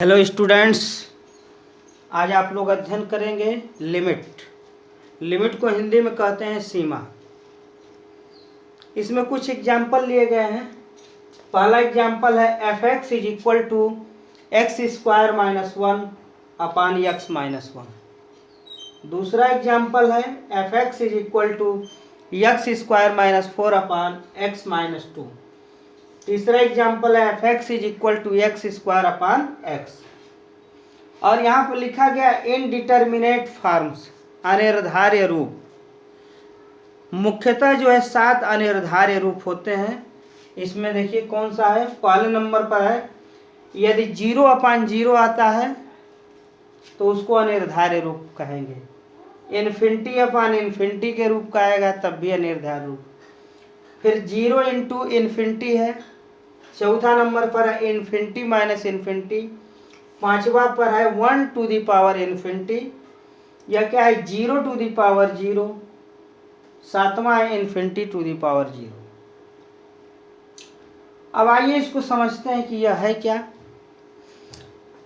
Hello students, आज आप लोग अध्ययन करेंगे लिमिट। लिमिट को हिंदी में कहते हैं सीमा। इसमें कुछ एग्जाम्पल लिए गए हैं। पहला एग्जाम्पल है f x is equal to x square minus one upon x minus one. दूसरा एग्जाम्पल है f x is equal to x square minus four upon x minus two. तीसरा एग्जाम्पल है f x is equal to x square upon x. और यहाँ पर लिखा गया indeterminate forms, अनिर्धार्य रूप। मुख्यतः जो है 7 अनिर्धार्य रूप होते हैं। इसमें देखिए कौन सा है, पहले नंबर पर है यदि 0 अपान 0 आता है तो उसको अनिर्धार्य रूप कहेंगे। इन्फिनिटी अपान इन्फिनिटी के रूप का आएगा तब भी अनिर्धार्य रूप। फिर 0 इंटू इन्फिनिटी है। चौथा नंबर पर है इन्फिनिटी माइनस इन्फिनिटी। पांचवा पर है 1 टू द पावर इन्फिनिटी, या क्या है 0 टू द पावर 0। सातवां है इन्फिनिटी टू द पावर 0। अब आइए इसको समझते हैं कि यह है क्या।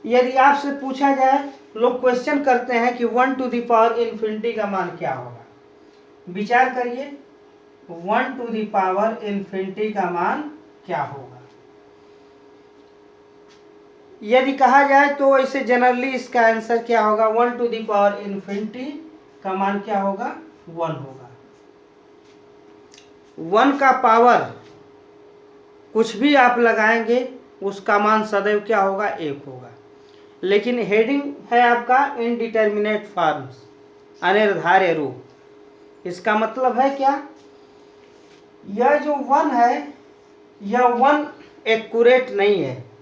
यदि आपसे पूछा जाए, लोग क्वेश्चन करते हैं कि 1 टू द पावर इन्फिनिटी का मान क्या होगा। विचार करिए, 1 टू द पावर इन्फिनिटी का मान क्या होगा। यदि कहा जाए तो ऐसे जनरली इसका आंसर क्या होगा, 1 टू द पावर इन्फिनिटी का मान क्या होगा, 1 होगा। 1 का पावर कुछ भी आप लगाएंगे उसका मान सदैव क्या होगा, 1 होगा। लेकिन हेडिंग है आपका इनडिटर्मिनेट फॉर्म्स, अनिर्धार्य रूप। इसका मतलब है क्या, यह जो 1 है यह 1 एक्यूरेट नहीं है।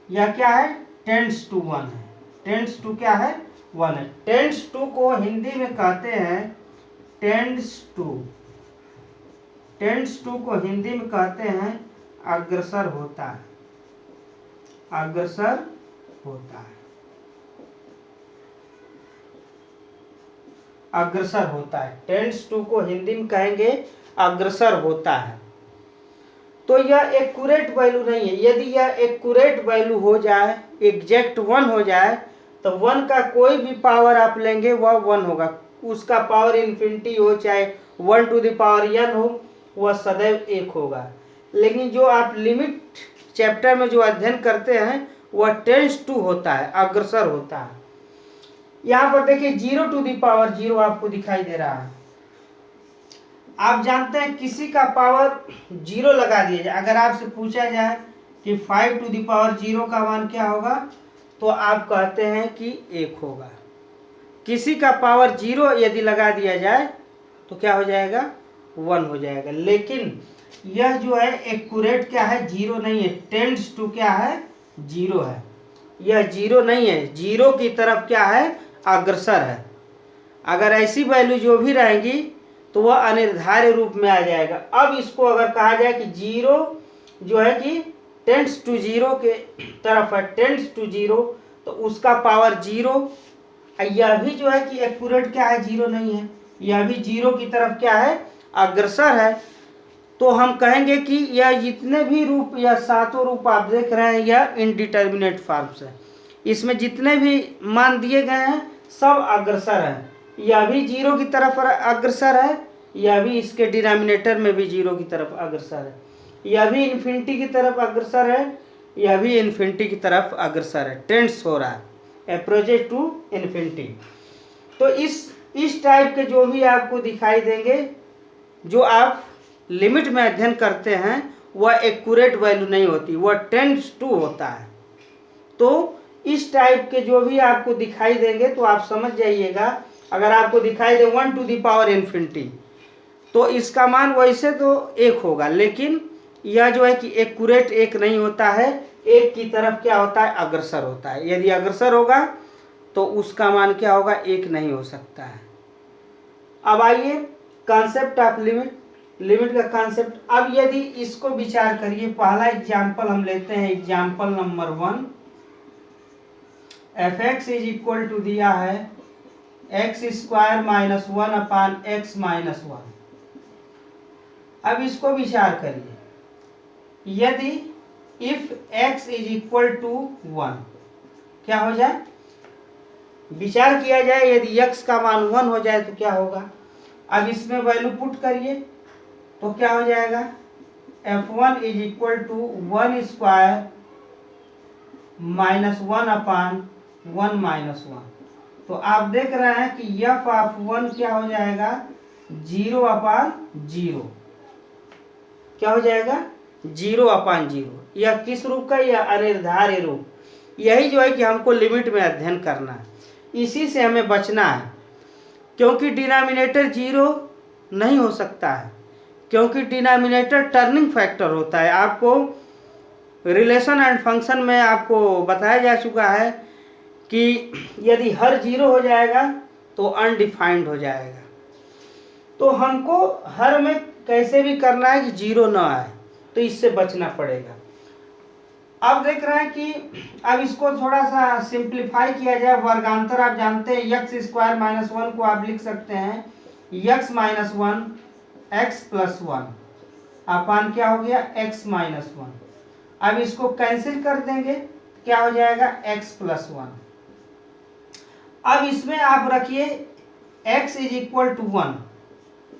यह क्या है, टेंड्स टू 1 है। टेंड्स टू क्या है, 1 है। टेंड्स टू को हिंदी में कहते हैं टेंड्स टू। टेंड्स टू को हिंदी में कहते हैं अग्रसर होता है। अग्रसर होता है, अग्रसर होता है। टेंड्स टू को हिंदी में कहेंगे अग्रसर होता है। तो यह एक्यूरेट वैल्यू नहीं है। यदि यह एक्यूरेट वैल्यू हो जाए, एग्जैक्ट 1 हो जाए, तो 1 का कोई भी पावर आप लेंगे वह 1 होगा। उसका पावर इन्फिनिटी हो चाहे 1 टू द पावर n हो, वह सदैव 1 होगा। लेकिन जो आप लिमिट चैप्टर में जो अध्ययन करते हैं वह टेंड्स टू होता है, अग्रसर होता है। यहाँ पर देखिए 0 टू द पावर 0 आपको दिखाई दे रहा है। आप जानते हैं किसी का पावर 0 लगा दिया जाए, अगर आपसे पूछा जाए कि 5 टू द पावर 0 का मान क्या होगा, तो आप कहते हैं कि 1 होगा। किसी का पावर 0 यदि लगा दिया जाए तो क्या हो जाएगा, 1 हो जाएगा। लेकिन यह जो है एक्यूरेट क्या है, 0 नहीं है। टेंड्स टू क्या है, 0 है। यह 0 नहीं है, 0 की तरफ क्या है, अग्रसर है। अगर ऐसी वैल्यू जो भी रहेंगी तो वह अनिर्धार्य रूप में आ जाएगा। अब इसको अगर कहा जाए कि 0 जो है कि टेंड्स टू 0 के तरफ है, टेंड्स टू 0, तो उसका पावर 0। यह भी जो है कि एक्यूरेट क्या है, 0 नहीं है। यह भी 0 की तरफ क्या है, अग्रसर है। तो हम कहेंगे कि यह जितने भी रूप, यह 7 रूप आप देख रहे हैं, यह इनडिटर्मिनेट फॉर्म्स है। इसमें जितने भी मान दिए गए हैं सब अग्रसर है। यह भी 0 की तरफ अग्रसर है, यह भी इसके डिनोमिनेटर में भी 0 की तरफ अग्रसर है। यह भी इन्फिनिटी की तरफ अग्रसर है, यह भी इन्फिनिटी की तरफ अग्रसर है। टेंड्स हो रहा है, अप्रोचेस टू इन्फिनिटी। तो इस टाइप के जो भी आपको दिखाई देंगे, जो आप लिमिट में अध्ययन करते हैं, वह एक्यूरेट वैल्यू नहीं होती, वह टेंड्स टू होता है। तो इस टाइप के जो भी आपको दिखाई देंगे तो आप समझ जाइएगा। अगर आपको दिखाई दे 1 टू द पावर इन्फिनिटी, तो इसका मान वैसे तो 1 होगा, लेकिन यह जो है कि एक्यूरेट 1 नहीं होता है। 1 की तरफ क्या होता है, अग्रसर होता है। यदि अग्रसर होगा तो उसका मान क्या होगा, 1 नहीं हो सकता है। अब आइए कॉन्सेप्ट ऑफ लिमिट, लिमिट का कॉन्सेप्ट। अब यदि इसको विचार करिए, पहला एग्जाम्पल हम लेते हैं, example number 1। F x is equal to दिया है x square minus 1 upon x minus 1। अब इसको विचार करिए, यदि if x is equal to 1, क्या हो जाए, विचार किया जाए यदि x का मान 1 हो जाए तो क्या होगा। अब इसमें वैल्यू पुट करिए तो क्या हो जाएगा, f1 is equal to 1 square minus 1/1 minus 1। तो आप देख रहे हैं कि f ऑफ 1 क्या हो जाएगा, 0/0। क्या हो जाएगा, 0/0। यह किस रूप का, यह अनिर्धार्य रूप। यही जो है कि हमको लिमिट में अध्ययन करना है, इसी से हमें बचना है, क्योंकि डिनोमिनेटर 0 नहीं हो सकता है, क्योंकि डिनोमिनेटर टर्निंग फैक्टर होता है। आपको रिलेशन एंड फंक्शन में आपको बताया जा चुका है कि यदि हर 0 हो जाएगा तो अनडिफाइंड हो जाएगा। तो हमको हर में कैसे भी करना है कि 0 ना आए, तो इससे बचना पड़ेगा। अब देख रहे हैं कि अब इसको थोड़ा सा सिंप्लीफाई किया जाए। वर्गांतर आप जानते हैं, x स्क्वायर माइनस 1 को आप लिख सकते हैं x माइनस 1 x प्लस 1 अपान क्या हो गया, x माइनस 1। अब इसको कैंसिल कर देंगे, क्या हो जाएगा, x प्लस 1। अब इसमें आप रखिए x इज इक्वल टू 1,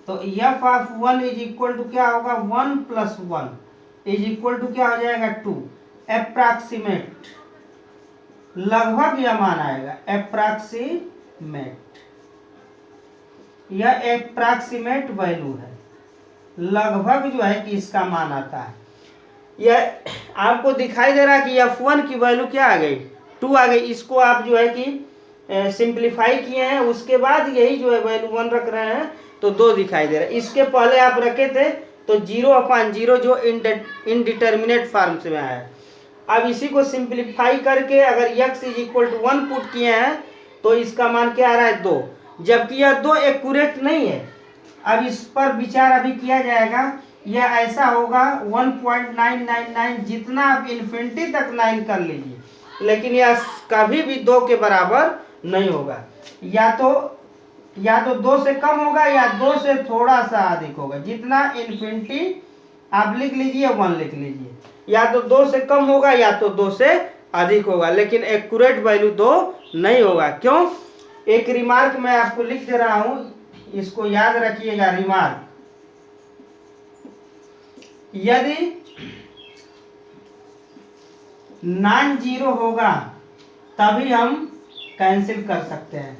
तो f of 1 is equal to क्या होगा, 1 प्लस 1 इज इक्वल टू क्या हो जाएगा, 2। अप्रॉक्सीमेट, लगभग यह मान आएगा, अप्रॉक्सीमेट, यह अप्रॉक्सीमेट वैल्यू है, लगभग जो है कि इसका मान आता है। यह आपको दिखाई दे रहा है कि f1 की वैल्यू क्या आ गई, 2 आ गई। इसको आप जो है कि सिंप्लीफाई किए हैं, उसके बाद यही जो है वैल्यू 1 रख रहे हैं तो 2 दिखाई दे रहा है। इसके पहले आप रखे थे तो 0/0 जो इनडिटर्मिनेट फॉर्म से में आया। अब इसी को सिंप्लीफाई करके अगर x is equal to 1 put किए हैं तो इसका मान क्या आ रहा है, 2, जबकि यह 2 एक्यूरेट नहीं है। अब इस पर विचार अभी किया जाएगा। यह ऐसा होगा 1.999, जितना आप इन्फिनिटी तक 9 कर लीजिए, लेकिन यह कभी भी 2 के बराबर नहीं होगा। या तो 2 से कम होगा या 2 से थोड़ा सा अधिक होगा। जितना इन्फिनिटी आप लिख लीजिए 1 लिख लीजिए, या तो 2 से कम होगा या तो 2 से अधिक होगा, लेकिन एक्यूरेट वैल्यू 2 नहीं होगा। क्यों, एक रिमार्क मैं आपको लिख दे रहा हूं, इसको याद रखिएगा। रिमार्क, यदि नॉन जीरो होगा तभी हम कैंसिल कर सकते हैं।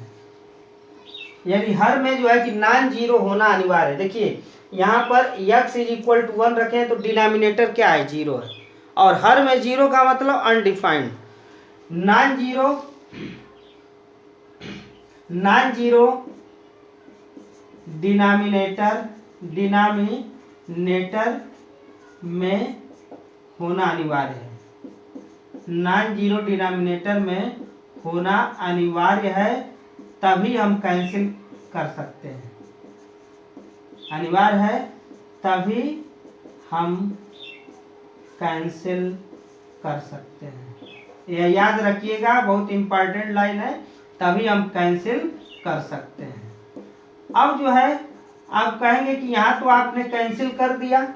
यदि हर में जो है कि नॉन जीरो होना अनिवार्य है। देखिए यहाँ पर x इज इक्वल टू 1 रखें तो डिनोमिनेटर क्या है, 0 है, और हर में 0 का मतलब अनडिफाइंड। नॉन जीरो डिनोमिनेटर में होना अनिवार्य है। नॉन जीरो डिनोमिनेटर में होना अनिवार्य है, तभी हम कैंसिल कर सकते हैं। अनिवार्य है तभी हम कैंसिल कर सकते हैं। यह याद रखिएगा, बहुत इंपॉर्टेंट लाइन है, तभी हम कैंसिल कर सकते हैं। अब जो है आप कहेंगे कि यहाँ तो आपने कैंसिल कर दिया,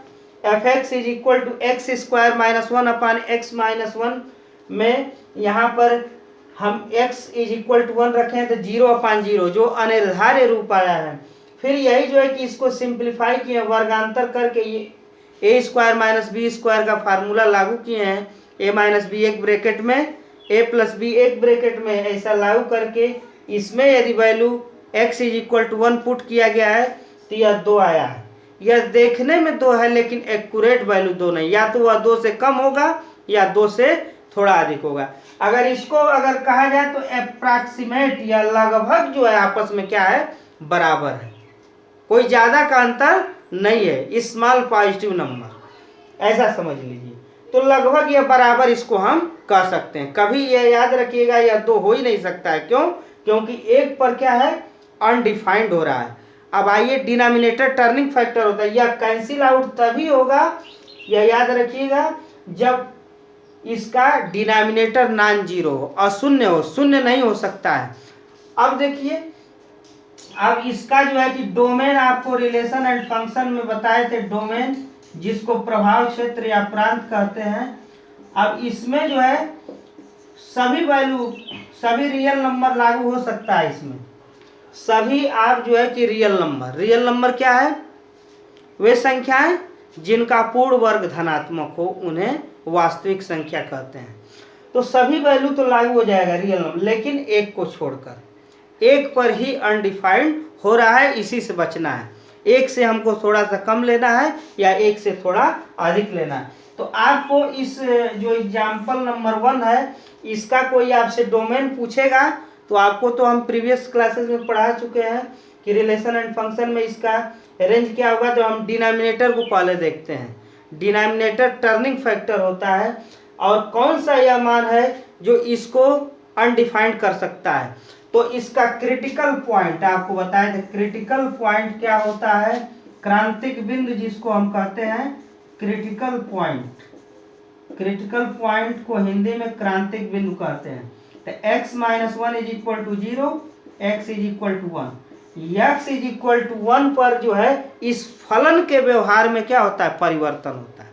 fx is equal to x square minus 1 upon x minus 1 में यहाँ पर हम x इज इक्वल टू 1 रखें तो 0/0 जो अनिर्धार्य रूप आया है। फिर यही जो है कि इसको सिंप्लीफाई किए, वर्गांतर करके ये a square minus b square का फार्मूला लागू किए हैं। a माइनस बी एक ब्रैकेट में, a प्लस बी एक ब्रैकेट में, ऐसा लागू करके इसमें यदि value x is equal to 1 put किया गया है तो यह 2 आया है। यह देखने में 2 है लेकिन एक्यूरेट वैल्यू 2 नहीं, या तो वह 2 से कम होगा या 2 से थोड़ा अधिक होगा। अगर इसको अगर कहा जाए तो अप्रॉक्सीमेट या लगभग जो है आपस में क्या है, बराबर है, कोई ज्यादा का अंतर नहीं है, स्मॉल पॉजिटिव नंबर, ऐसा समझ लीजिए। तो लगभग या बराबर इसको हम कह सकते हैं। कभी यह याद रखिएगा यह 2 हो ही नहीं सकता है। क्यों, क्योंकि एक पर क्या है, अनडिफाइंड हो रहा है। अब आइए, डिनोमिनेटर टर्निंग फैक्टर होता है, यह कैंसिल आउट तभी होगा, यह याद रखिएगा, जब इसका डिनोमिनेटर नॉन जीरो हो, अशून्य हो, शून्य नहीं हो सकता है। अब देखिए, अब इसका जो है कि डोमेन आपको रिलेशन एंड फंक्शन में बताए थे, डोमेन जिसको प्रभाव क्षेत्र या प्रांत कहते हैं। अब इसमें जो है सभी रियल नंबर लागू हो सकता है इसमें। सभी आप जो है कि रियल नंबर क्या है, वे संख्याएं जिनका पूर्ण वर्ग धनात्मक हो उन्हें वास्तविक संख्या कहते हैं। तो सभी वैल्यू तो लागू हो जाएगा रियल नंबर, लेकिन एक को छोड़कर, एक पर ही अनडिफाइंड हो रहा है, इसी से बचना है। एक से हमको थोड़ा सा कम लेना है या एक से थोड़ा अधिक लेना है। तो आपको इस जो एग्जाम्पल नंबर 1 है, इसका कोई आपसे डोमेन पूछेगा तो आपको तो हम प्रीवियस क्लासेस में पढ़ा चुके हैं कि रिलेशन एंड फंक्शन में इसका रेंज क्या होगा। तो हम डिनोमिनेटर को पहले देखते हैं। डिनोमिनेटर टर्निंग फैक्टर होता है, और कौन सा यह मान है जो इसको अनडिफाइंड कर सकता है। तो इसका क्रिटिकल पॉइंट आपको बताए थे। क्रिटिकल पॉइंट क्या होता है, क्रांतिक बिंदु जिसको हम कहते हैं क्रिटिकल पॉइंट। क्रिटिकल पॉइंट को हिंदी में क्रांतिक बिंदु कहते हैं। तो x - 1 is equal to 0, x is equal to 1। x is equal to 1 पर जो है इस फलन के व्यवहार में क्या होता है, परिवर्तन होता है।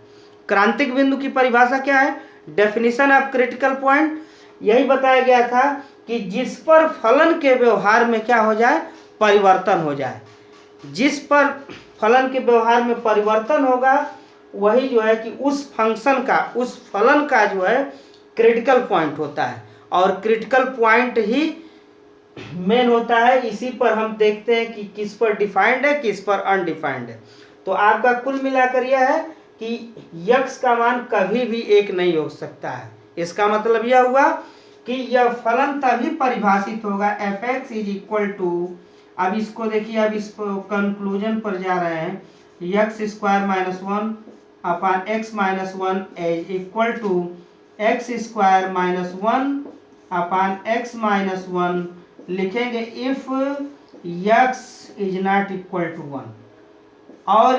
क्रांतिक बिंदु की परिभाषा क्या है, डेफिनेशन ऑफ क्रिटिकल पॉइंट यही बताया गया था कि जिस पर फलन के व्यवहार में क्या हो जाए, परिवर्तन हो जाए। जिस पर फलन के व्यवहार में परिवर्तन होगा वही जो है कि उस फंक्शन का, उस फलन का जो है क्रिटिकल पॉइंट होता है। और क्रिटिकल पॉइंट ही मेन होता है। इसी पर हम देखते हैं कि किस पर डिफाइंड है, किस पर अनडिफाइंड है। तो आपका कुल मिलाकर यह है कि x का मान कभी भी एक नहीं हो सकता है। इसका मतलब यह हुआ कि यह फलन तभी परिभाषित होगा f(x) इज इक्वल टू, अब इसको देखिए, अब इस कंक्लूजन पर जा रहे हैं, x² - 1 upon x - 1 is equal to x² - 1 upon x - 1 लिखेंगे if x is not equal to 1। और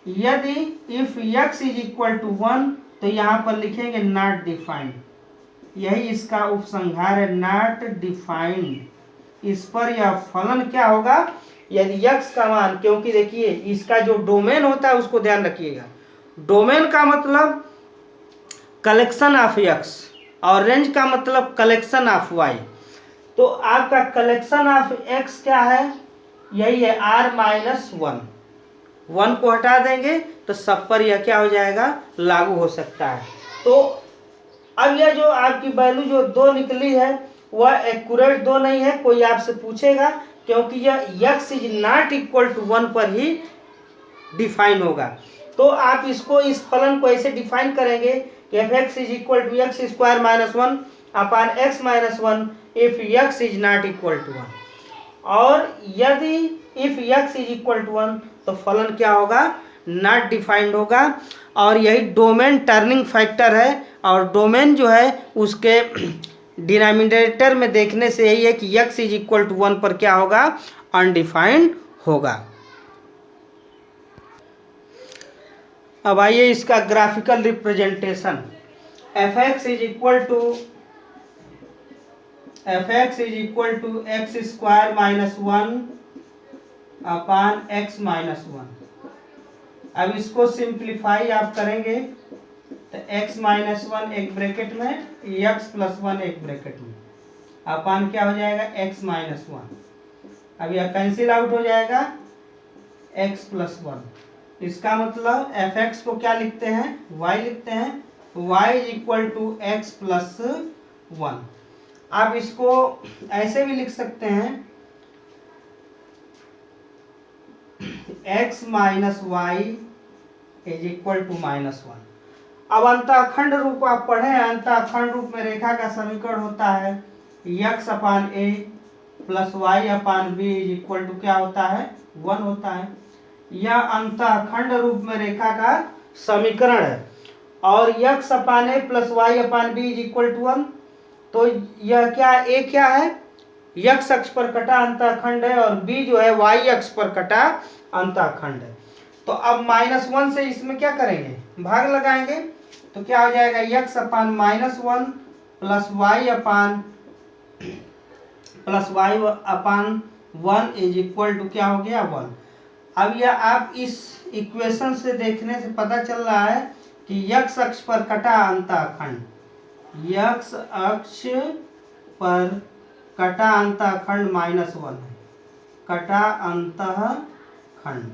यदि if x is equal to 1 तो यहाँ पर लिखेंगे नॉट डिफाइंड। यही इसका उपसंहार है, नॉट डिफाइंड। इस पर यह फलन क्या होगा, यदि x का मान, क्योंकि देखिए इसका जो डोमेन होता है उसको ध्यान रखिएगा। डोमेन का मतलब कलेक्शन ऑफ x और रेंज का मतलब कलेक्शन ऑफ y। तो आपका कलेक्शन ऑफ x क्या है, यही है r-1। 1 को हटा देंगे तो सब पर यह क्या हो जाएगा, लागू हो सकता है। तो अब यह जो आपकी वैल्यू जो 2 निकली है वह एक्यूरेट 2 नहीं है। कोई आपसे पूछेगा, क्योंकि यह x is not equal to 1 पर ही डिफाइन होगा। तो आप इसको, इस फलन को ऐसे डिफाइन करेंगे कि f(x) is equal to x² - 1 upon x - 1 if x is not equal to 1। और यदि if x is equal to 1 तो फलन क्या होगा, नॉट डिफाइंड होगा। और यही डोमेन टर्निंग फैक्टर है। और डोमेन जो है उसके डिनोमिनेटर में देखने से यही है कि x इज इक्वल टू 1 पर क्या होगा, अनडिफाइंड होगा। अब आइए इसका graphical representation. f(x) is equal to x² - 1 upon x - 1। अब इसको सिंप्लीफाई आप करेंगे तो x - 1 एक ब्रैकेट में, x + 1 एक ब्रैकेट में, अपान क्या हो जाएगा, x - 1। अब यह कैंसिल आउट हो जाएगा, x + 1। इसका मतलब f(x) को क्या लिखते हैं, y लिखते हैं, y is equal to x + 1। आप इसको ऐसे भी लिख सकते हैं, x - y is equal to -1। अब अंतःखंड रूप आप पढ़े हैं, अंतःखंड रूप में रेखा का समीकरण होता है x upon a plus y upon b is equal to क्या होता है, 1 होता है। यह अंतःखंड रूप में रेखा का समीकरण है। और x upon a plus y upon b is equal to 1। तो यह क्या, a क्या है, x अक्ष पर कटा अंतःखंड है, और b जो है y अक्ष पर कटा अंतःखंड है। तो अब -1 से इसमें क्या करेंगे, भाग लगाएंगे। तो क्या हो जाएगा, x upon -1 plus y upon 1 is equal to क्या हो गया, 1। अब यह आप इस इक्वेशन से देखने से पता चल रहा है कि x अक्ष पर कटा अंतःखंड, x अक्ष पर कटा अंतःखंड -1 है। कटा अंतःखंड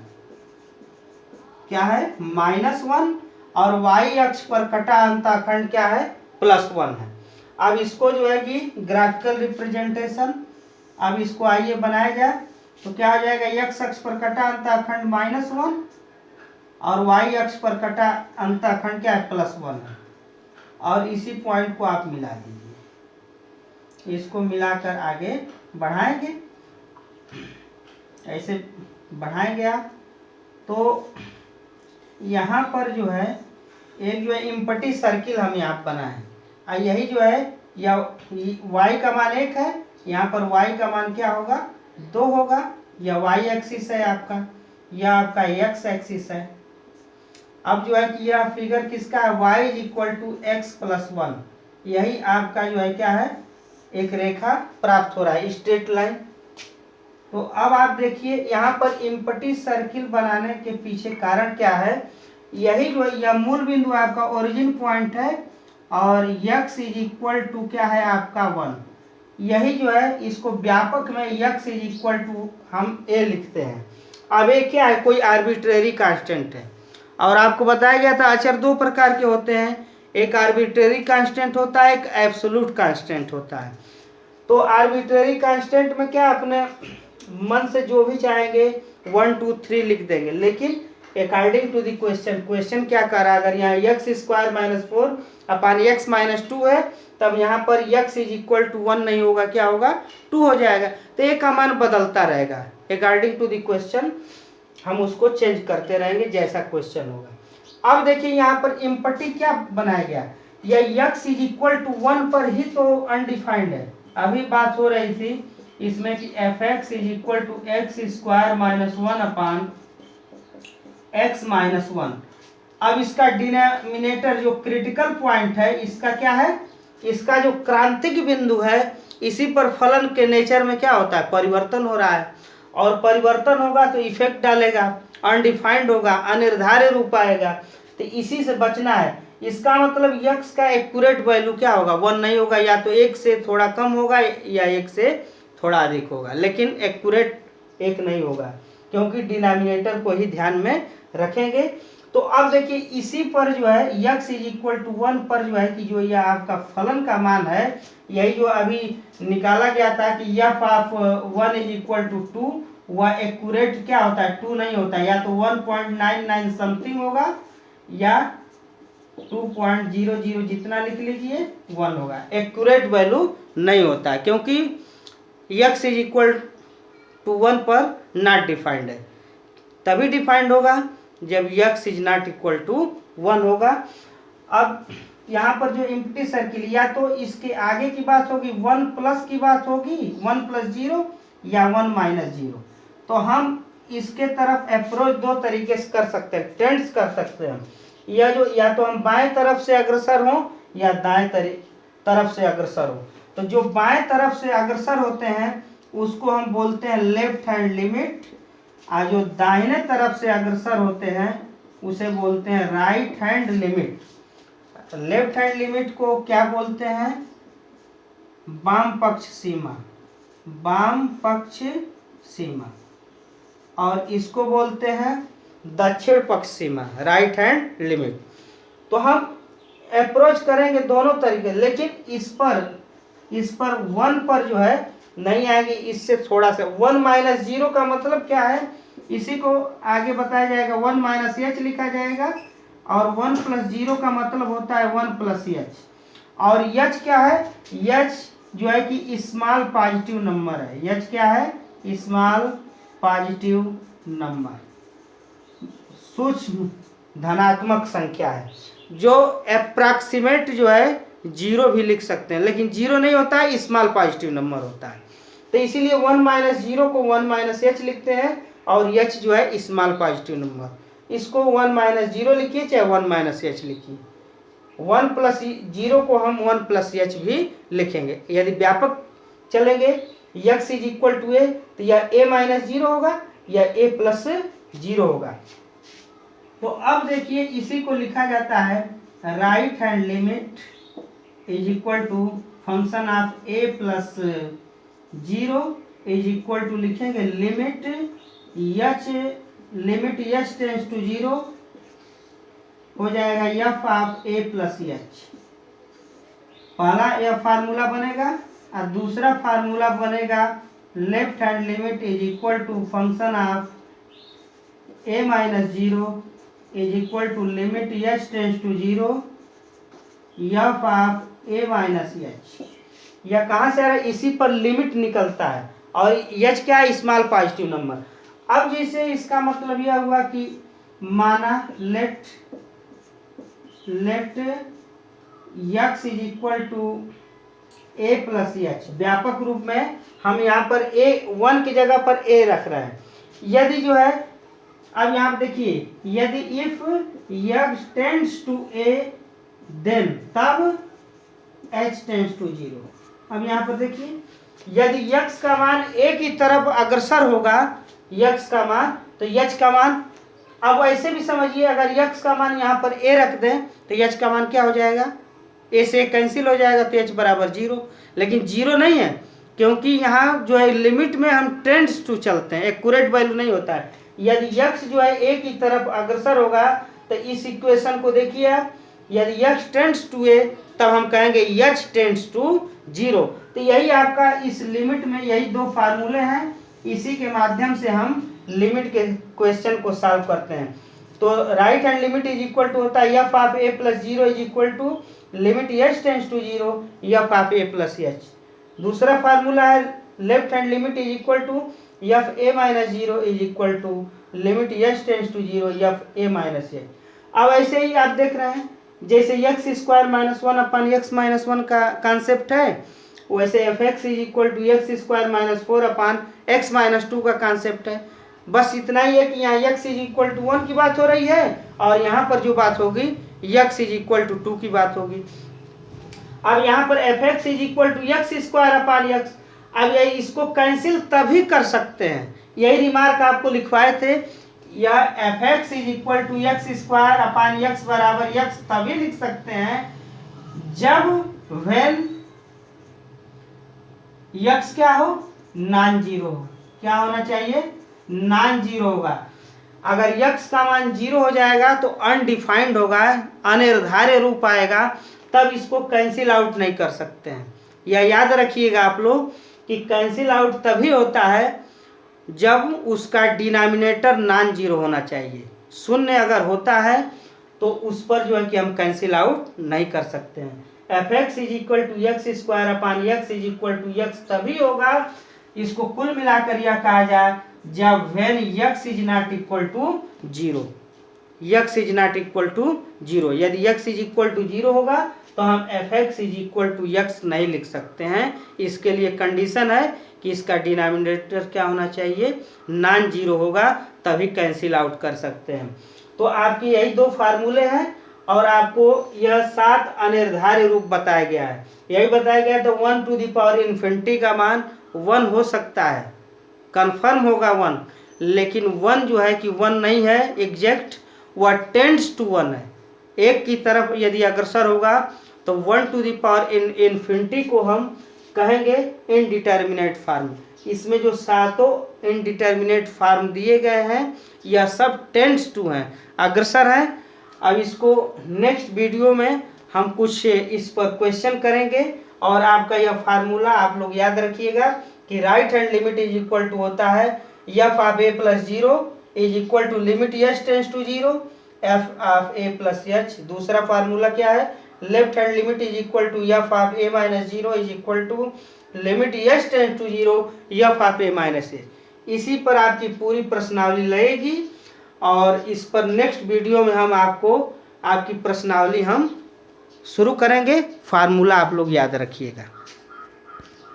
क्या है? -1, और y अक्ष पर कटा अंतःखंड क्या है? +1 है। अब इसको जो है कि ग्राफिकल रिप्रेजेंटेशन, अब इसको आइए बनाया जाए तो क्या हो जाएगा? x अक्ष पर कटा अंतःखंड -1 और y अक्ष पर कटा अंतःखंड क्या है? +1 है। और इसी पॉइंट को आप मिला दीजिए, इसको मिलाकर आगे बढ़ाएंगे, ऐसे बढ़ाएंगे आप तो यहाँ पर जो है एक जो है इम्पटी सर्किल हम यहाँ बनाए, और यही जो है या y का मान 1 है, यहाँ पर y का मान क्या होगा? 2 होगा। या y एक्सिस है आपका, या आपका x एक्सिस है। अब जो है कि यह फिगर किसका है? y = x + 1, यही आपका जो है क्या है? एक रेखा प्राप्त हो रहा है, स्ट्रेट लाइन। तो अब आप देखिए यहाँ पर इम्पटी सर्किल बनाने के पीछे कारण क्या है? यही जो है यह मूल बिंदु आपका ओरिजिन पॉइंट है, और x = क्या है आपका 1। यही जो है इसको व्यापक में x = हम a लिखते हैं। अब a क्या है? कोई आर्बिट्रेरी कांस्टेंट है, और आपको बताया गया था अचर दो प्रकार के होते हैं, एक आर्बिट्रेरी कांस्टेंट होता है, एक एब्सोल्यूट कांस्टेंट होता है। तो आर्बिट्रेरी कांस्टेंट में क्या अपने मन से जो भी चाहेंगे 1 2 3 लिख देंगे, लेकिन अकॉर्डिंग टू द क्वेश्चन क्या कर रहा है? अगर यहाँ x² - 4 अपान x - 2 है, तब यहाँ पर x = 1 नहीं होगा, क्या होगा? 2 हो जाएगा। तो एक का मान बदलता रहेगा, अकॉर्डिंग टू द क्वेश्चन हम उसको चेंज करते रहेंगे जैसा क्वेश्चन होगा। अब देखिए यहाँ पर इम्पटी क्या बनाया गया? यह x = 1 पर ही तो अनडिफाइंड है। अभी बात हो रही थी इसमें कि fx = x² - 1 अपान x - 1। अब इसका डिनोमिनेटर जो क्रिटिकल पॉइंट है इसका क्या है? इसका जो क्रांतिक बिंदु है, इसी पर फलन के नेचर में क्या होता है? परिवर्तन हो रहा है, और परिवर्तन होगा तो इफेक्ट डालेगा, अनडिफाइंड होगा, अनिर्धारित रूप आएगा। तो इसी से बचना है। इसका मतलब x का एक्यूरेट वैल्यू क्या होगा? 1 नहीं होगा, या तो 1 से थोड़ा कम होगा या 1 से थोड़ा अधिक होगा, लेकिन एक्यूरेट 1 नहीं होगा, क्योंकि डिनोमिनेटर को ही ध्यान में रखेंगे। तो अब देखिए इसी पर जो है x = 1 पर जो है कि जो यह आपका फलन का मान है, यही जो अभी निकाला गया था कि f ऑफ 1 = 2, वह एक्यूरेट क्या होता है? 2 नहीं होता, या तो 1.99 समथिंग होगा, या 2.00 जितना लिख लीजिए 1 होगा। एक्यूरेट वैल्यू नहीं होता है, क्योंकि x = 1 पर नॉट डिफाइंड है। तभी डिफाइंड होगा जब x ≠ 1 होगा। अब यहाँ पर जो इम्पटी सर्किल, या तो इसके आगे की बात होगी 1 प्लस की बात होगी, 1 + 0 या 1 - 0। तो हम इसके तरफ अप्रोच दो तरीके से कर सकते हैं, टेंड्स कर सकते हैं। यह जो या तो हम बाएं तरफ से अग्रसर हो या दाएं तरफ से अग्रसर हो। तो जो बाएं तरफ से अग्रसर होते हैं उसको हम बोलते हैं लेफ्ट हैंड लिमिट, और जो दाहिने तरफ से अग्रसर होते हैं उसे बोलते हैं right hand limit. Left hand limit को क्या बोलते हैं? वाम पक्ष सीमा, वाम पक्ष सीमा, और इसको बोलते हैं दक्षिण पक्ष सीमा, राइट हैंड लिमिट। तो हम अप्रोच करेंगे दोनों तरीके, लेकिन इस पर 1 पर जो है नहीं आएगी, इससे थोड़ा सा 1 - 0 का मतलब क्या है? इसी को आगे बताया जाएगा, 1 - h लिखा जाएगा, और 1 + 0 का मतलब होता है 1 + h। और h क्या है? h जो है कि स्मॉल पॉजिटिव नंबर है। h क्या है? स्मॉल पॉजिटिव नंबर, सूक्ष्म धनात्मक संख्या है, जो अप्रॉक्सीमेट जो है 0 भी लिख सकते हैं, लेकिन 0 नहीं होता है, स्मॉल पॉजिटिव नंबर होता है। तो इसीलिए 1 - 0 को 1 - h लिखते हैं, और h जो है स्मॉल पॉजिटिव नंबर। इसको 1 - 0 लिखिए चाहे 1 - h लिखिए। 1 + 0 को हम 1 + h भी लिखेंगे। यदि व्यापक चलेंगे x = a, तो यह a - 0 होगा या a + 0 होगा। तो अब देखिए इसी को लिखा जाता है right hand limit is equal to function of A plus 0 is equal to लिखेंगे लिमिट एच टेंस टू 0 हो जाएगा f of A plus h. पहला यह फार्मूला बनेगा और दूसरा फार्मूला बनेगा left hand limit is equal to function of A minus 0 is equal to limit h tends to 0 F of A minus h. यह कहाँ से आ रहा है? इसी पर लिमिट निकलता है और एच क्या है? Small positive number. अब जैसे इसका मतलब यह हुआ कि माना let x is equal to a plus h. व्यापक रूप में हम यहाँ पर ए 1 की जगह पर ए रख रहे हैं। यदि जो है अब यहाँ पर देखिए यदि if x tends to a then तब एच टेंड्स टू 0। अब यहाँ पर देखिए यदि x का मान a की तरफ अग्रसर होगा x का मान तो h का मान, अब ऐसे भी समझिए अगर x का मान यहाँ पर a रख दें तो h का मान क्या हो जाएगा? a से कैंसिल हो जाएगा तो h बराबर 0। लेकिन 0 नहीं है क्योंकि यहाँ जो है लिमिट में हम टेंड्स टू चलते हैं, एक्यूरेट वैल्यू नहीं होता है। यदि x जो है a की तरफ अग्रसर होगा तो इस इक्वेशन को देखिए यदि x टेंड्स टू a तब हम कहेंगे h टेंड्स टू 0। तो यही आपका इस लिमिट में यही दो फार्मूले हैं, इसी के माध्यम से हम लिमिट के क्वेश्चन को सॉल्व करते हैं। तो right hand limit is equal to होता है F of A plus 0 is equal to limit H tends to 0 F of A plus H. दूसरा फार्मूला है left hand limit is equal to f a minus 0 is equal to limit H tends to 0 f a minus h. अब ऐसे ही आप देख रहे हैं जैसे x square minus 1 upon x minus 1 का कॉन्सेप्ट है, वैसे f x is equal to x square minus 4 upon x minus 2 का कॉन्सेप्ट है। बस इतना ही है कि यहाँ एक्स इज इक्वल टू 1 की बात हो रही है और यहाँ पर जो बात होगी एक्स इज इक्वल टू 2 की बात होगी। अब यहाँ पर f x is equal to x square upon x, अब यही इसको कैंसिल तभी कर सकते हैं, यही रिमार्क आपको लिखवाए थे। या f x is equal to x square upon x बराबर एक्स तभी लिख सकते हैं जब व्हेन एक्स क्या हो? नॉन जीरो हो। क्या होना चाहिए? नॉन जीरो होगा। अगर x का मान 0 हो जाएगा तो अनडिफाइंड होगा, अनिर्धारित रूप आएगा, तब इसको कैंसिल आउट नहीं कर सकते हैं। यह याद रखिएगा आप लोग कि कैंसिल आउट तभी होता है जब उसका डिनोमिनेटर नॉन जीरो होना चाहिए। शून्य अगर होता है तो उस पर जो है कि हम कैंसिल आउट नहीं कर सकते हैं। F x is equal to x square upon x is equal to x तभी होगा, इसको कुल मिलाकर यह कहा जाए जब when x is not equal to 0, x is not equal to 0। यदि x इज इक्वल टू 0 होगा तो हम f x is equal to x नहीं लिख सकते हैं। इसके लिए कंडीशन है कि इसका डिनोमिनेटर क्या होना चाहिए? नॉन जीरो होगा, तभी कैंसिल आउट कर सकते हैं। तो आपकी यही दो फार्मूले हैं और आपको यह 7 अनिर्धारित रूप बताया गया है। यही बताया गया तो 1 टू द पावर इन्फिनिटी का मान 1 हो सकता है, कंफर्म होगा 1, लेकिन 1 जो है कि 1 नहीं है एग्जैक्ट, वह टेंड्स टू 1 है। एक की तरफ यदि अग्रसर होगा तो 1 टू द पावर इन्फिनिटी को हम कहेंगे इनडिटर्मिनेट फार्म। इसमें जो 7 इनडिटर्मिनेट फार्म दिए गए हैं यह सब टेंड्स टू हैं, अग्रसर हैं। अब इसको नेक्स्ट वीडियो में हम कुछ इस पर क्वेश्चन करेंगे और आपका यह फार्मूला आप लोग याद रखिएगा कि right hand limit is equal to होता है F of A plus 0 is equal to limit H tends to 0 F of A plus H. दूसरा फार्मूला क्या है? Left hand limit is equal to F of A minus 0 is equal to limit H tends to 0 F of A minus A. इसी पर आपकी पूरी प्रश्नावली लगेगी और इस पर नेक्स्ट वीडियो में हम आपको आपकी प्रश्नावली हम शुरू करेंगे। फार्मूला आप लोग याद रखिएगा।